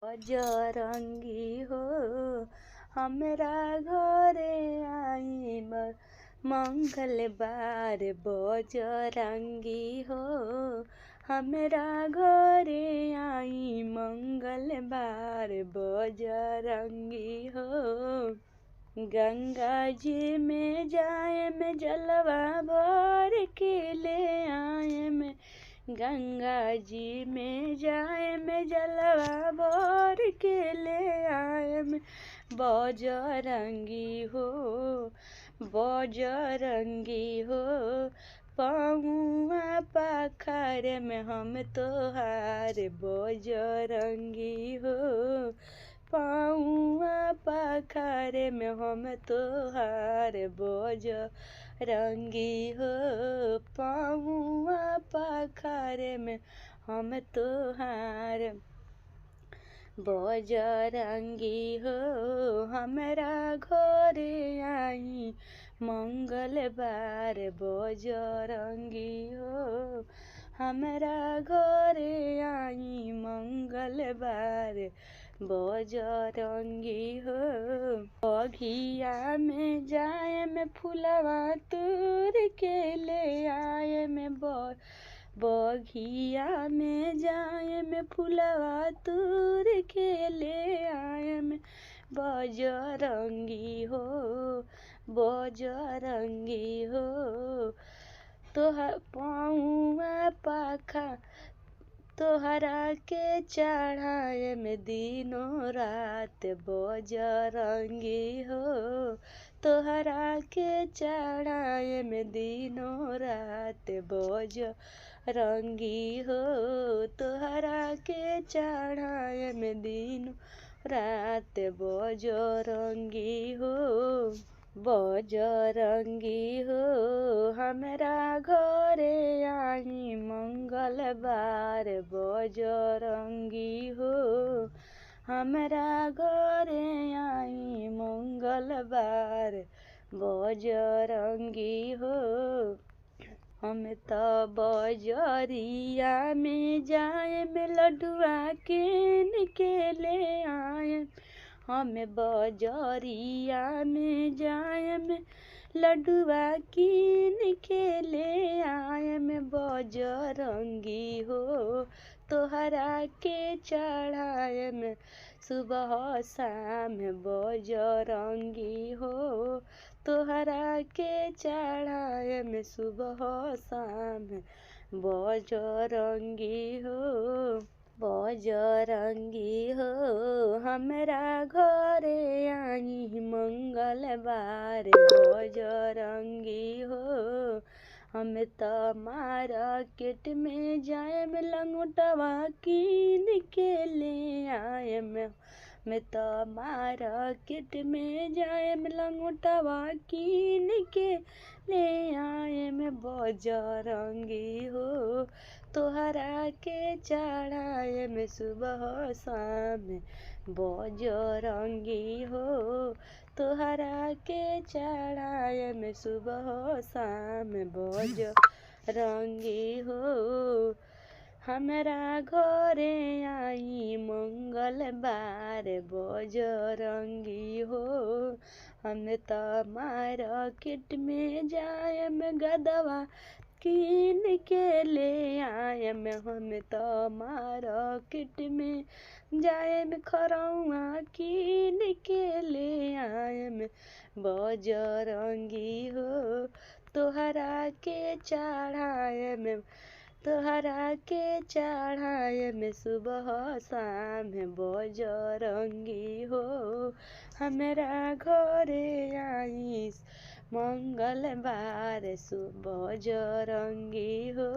बजरंगी हो हमरा घरे आई मंगलवार। बजरंगी हो हमरा घरे आई मंगलवार। बजरंगी हो गंगा जी में जाए में जलवा भर के ले आए में। गंगा जी में जाए में जलवा भर के ले आए में। बजरंगी हो बजरंगी हो पहुआ पाखर में हम तोहार। बजरंगी हो पहुआ पाखर में हम तोहार। बजरंगी हो पहुआ पाखर में हम तोहार। बजरंगी हो हमरा घरे आई मंगलवार। बजरंगी हो हमरा घरे आई मंगलवार। बजरंगी हो बगिया में जाए में फुलवा तोड़ के ले आए में। बगिया में जाए में फुलवा तोड़ के ले आए में। बजरंगी हो बजरंगी हो तोहर पहुआ पाखा तोहरा के चढ़ाए में दिनों रात। बजरंगी हो तोहरा के चढ़ाए में दिनों रात। बजरंगी हो तोहरा के चढ़ाए में दिनों रात। बजरंगी हो बजरंगी हो हमरा घरे आई मंगलवार। बजरंगी हो हमरा घरे आई मंगलवार। बजरंगी हो हम त बजरिया में जाए में लड्डुआ किन के ले आए। हम बजरिया में जाए में लड्डुआ किन के ले आए में। बजरंगी हो तोहरा के चढ़ाए में सुबह शाम। बजरंगी हो तोहरा के चढ़ाए में सुबह शाम। बजरंगी हो बजरंगी हो हमरा घरे आई मंगलवार। बजरंगी हो हम त मार्केट में जाए में लंगोटवा किन के ले आए में। मैं त मार्केट में जाए में लंगोटवा किन के ले आए में। बजरंगी हो तोहरा के चढ़ाए में सुबह शाम। बजरंगी हो तोहरा के चढ़ाए में सुबह शाम। बजरंगी हो हमरा घरे आई मंगलवार। बजरंगी हो हम त मार्केट में जाए में गदवा किन के ले आए में। हम त मार्केट में जाए में खरौआ किन के ले आए में। बजरंगी हो तोहरा के चढ़ाए में तोहरा के चढ़ाए में सुबह शाम। बजरंगी हो हमरा घरे आई मंगलवार। बजरंगी हो।